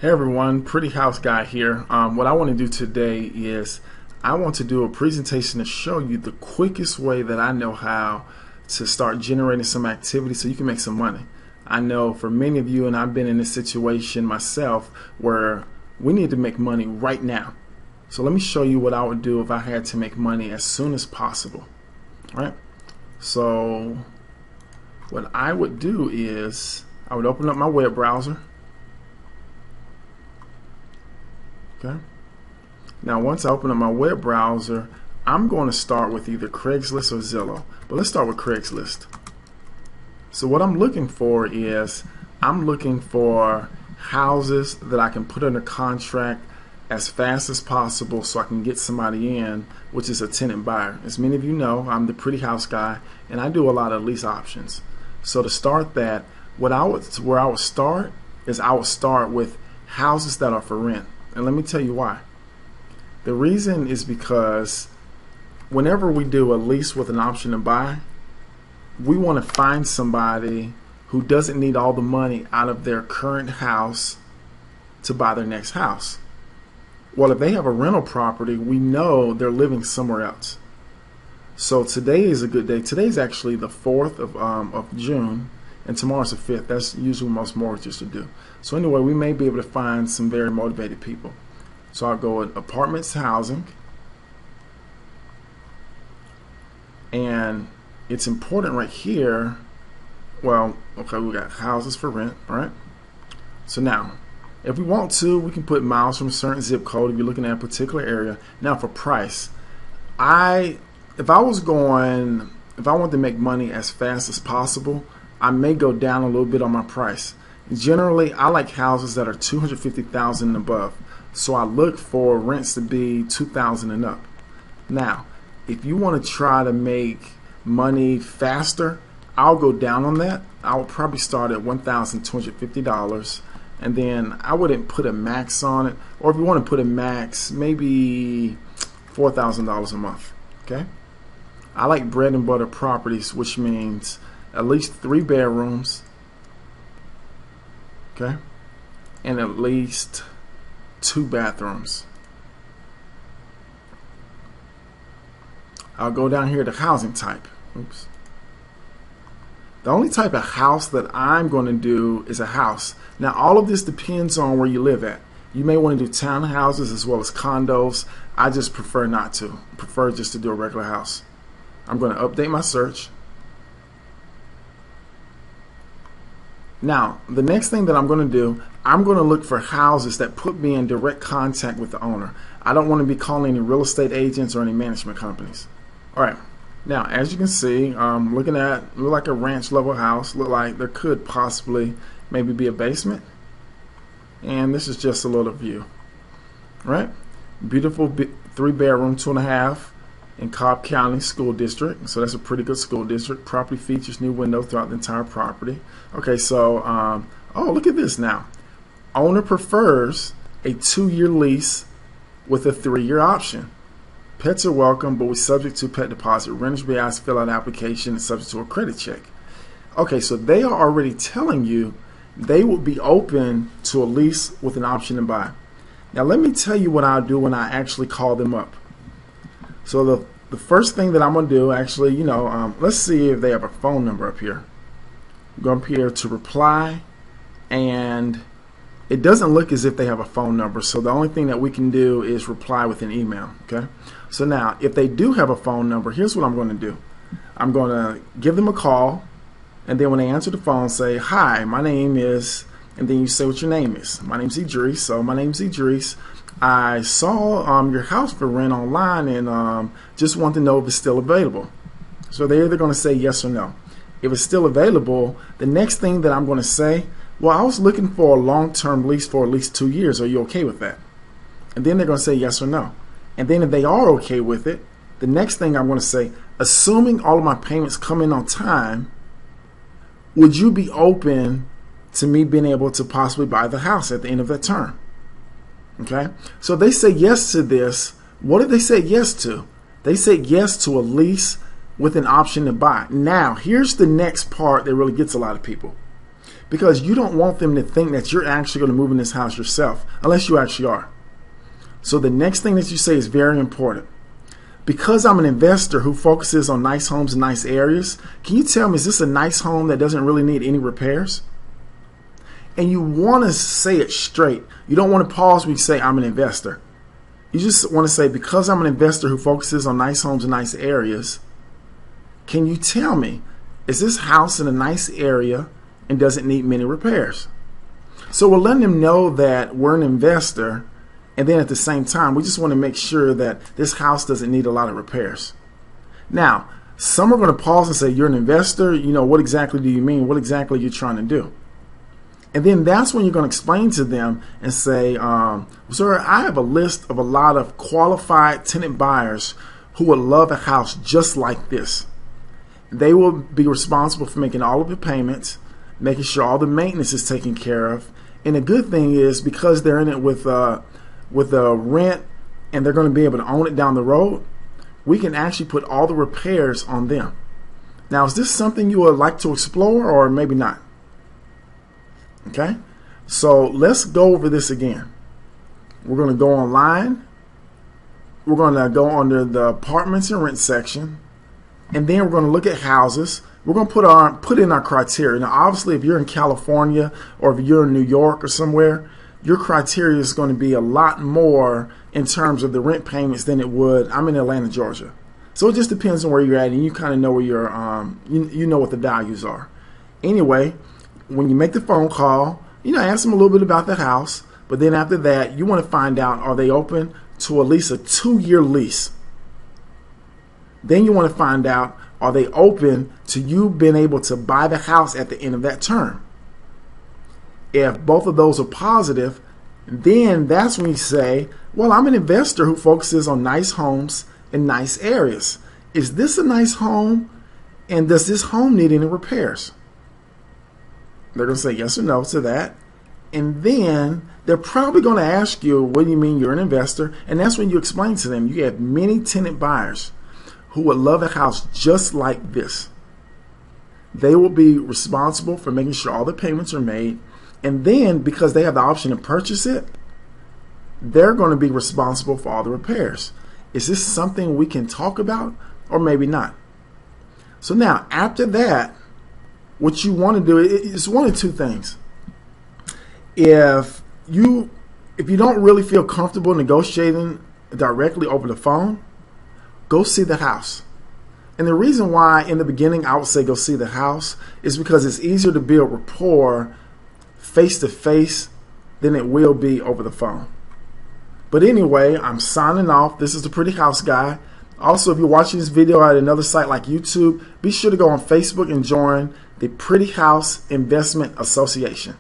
Hey everyone, Pretty House Guy here. What I want to do today is I want to do a presentation to show you the quickest way that I know how to start generating some activity so you can make some money. I know for many of you, and I've been in this situation myself, where we need to make money right now. So let me show you what I would do if I had to make money as soon as possible. All right? So what I would do is I would open up my web browser. Okay. Now once I open up my web browser, I'm going to start with either Craigslist or Zillow. But let's start with Craigslist. So what I'm looking for is I'm looking for houses that I can put under contract as fast as possible so I can get somebody in, which is a tenant buyer. As many of you know, I'm the Pretty House Guy and I do a lot of lease options. So to start that, where I would start is I would start with houses that are for rent. And let me tell you why. The reason is because whenever we do a lease with an option to buy, we want to find somebody who doesn't need all the money out of their current house to buy their next house. Well, if they have a rental property, we know they're living somewhere else. So today is a good day. Today's actually the 4th of June, and tomorrow's the 5th. That's usually what most mortgages to do. So anyway, we may be able to find some very motivated people. So I'll go with apartments, housing, and it's important right here. Well, okay, we got houses for rent, all right? So now, if we want to, we can put miles from a certain zip code if you're looking at a particular area. Now for price, if I wanted to make money as fast as possible, I may go down a little bit on my price. Generally, I like houses that are $250,000 and above. So I look for rents to be $2,000 and up. Now, if you want to try to make money faster, I'll go down on that. I will probably start at $1,250, and then I wouldn't put a max on it. Or if you want to put a max, maybe $4,000 a month. Okay. I like bread and butter properties, which means at least 3 bedrooms, okay, and at least 2 bathrooms. I'll go down here to housing type. Oops. The only type of house that I'm going to do is a house. Now all of this depends on where you live at. You may want to do townhouses as well as condos. I just prefer not to. I prefer just to do a regular house. I'm going to update my search. Now, the next thing that I'm going to do, I'm going to look for houses that put me in direct contact with the owner. I don't want to be calling any real estate agents or any management companies. All right. Now, as you can see, look like a ranch level house. Look like there could possibly maybe be a basement. And this is just a little view. All right. Beautiful 3-bedroom, 2.5 in Cobb County School District. So that's a pretty good school district. Property features new windows throughout the entire property. Okay, so oh, look at this now. Owner prefers a 2-year lease with a 3-year option. Pets are welcome, but we're subject to pet deposit. Renters will be asked to fill out an application and subject to a credit check. Okay, so they are already telling you they will be open to a lease with an option to buy. Now let me tell you what I'll do when I actually call them up. So the first thing that I'm going to do, actually, let's see if they have a phone number up here. Go up here to reply, and it doesn't look as if they have a phone number. So the only thing that we can do is reply with an email. Okay. So now, if they do have a phone number, here's what I'm going to do. I'm going to give them a call, and then when they answer the phone, say, "Hi, my name is," and then you say what your name is. My name's Idris. So my name's Idris. I saw your house for rent online and just want to know if it's still available. So they're either going to say yes or no. If it's still available, the next thing that I'm going to say, well, I was looking for a long-term lease for at least 2 years. Are you okay with that? And then they're going to say yes or no. And then if they are okay with it, the next thing I'm going to say, assuming all of my payments come in on time, would you be open to me being able to possibly buy the house at the end of that term? Okay, so they say yes to this. What did they say yes to? They said yes to a lease with an option to buy. Now, here's the next part that really gets a lot of people. because you don't want them to think that you're actually going to move in this house yourself, unless you actually are. So the next thing that you say is very important. Because I'm an investor who focuses on nice homes and nice areas, can you tell me, is this a nice home that doesn't really need any repairs? And you want to say it straight. You don't want to pause when you say, I'm an investor. You just want to say, because I'm an investor who focuses on nice homes and nice areas, can you tell me, is this house in a nice area and doesn't need many repairs? So we're letting them know that we're an investor, and then at the same time, we just want to make sure that this house doesn't need a lot of repairs. Now, some are going to pause and say, you're an investor, what exactly do you mean? What exactly are you trying to do? And then that's when you're going to explain to them and say, sir, I have a list of a lot of qualified tenant buyers who would love a house just like this. They will be responsible for making all of the payments, making sure all the maintenance is taken care of. And the good thing is, because they're in it with a rent and they're going to be able to own it down the road, we can actually put all the repairs on them. Now, is this something you would like to explore, or maybe not? Okay, so let's go over this again. We're going to go online. We're going to go under the apartments and rent section, and then we're going to look at houses. We're going to put in our criteria. Now, obviously, if you're in California or if you're in New York or somewhere, your criteria is going to be a lot more in terms of the rent payments than it would. I'm in Atlanta, Georgia, so it just depends on where you're at, and you kind of know where your you know what the values are. Anyway, when you make the phone call, ask them a little bit about the house, but then after that, you want to find out, are they open to at least a 2-year lease? Then you want to find out, are they open to you being able to buy the house at the end of that term? If both of those are positive, then that's when you say, well, I'm an investor who focuses on nice homes in nice areas. Is this a nice home? And does this home need any repairs? They're going to say yes or no to that. And then they're probably going to ask you, what do you mean you're an investor? And that's when you explain to them, you have many tenant buyers who would love a house just like this. They will be responsible for making sure all the payments are made. And then, because they have the option to purchase it, they're going to be responsible for all the repairs. Is this something we can talk about, or maybe not? So now, after that, what you want to do is one of two things. If you don't really feel comfortable negotiating directly over the phone, go see the house. And the reason why in the beginning I would say go see the house is because it's easier to build rapport face to face than it will be over the phone. But anyway, I'm signing off. This is the Pretty House Guy. Also, if you're watching this video at another site like YouTube, be sure to go on Facebook and join the Pretty House Investment Association.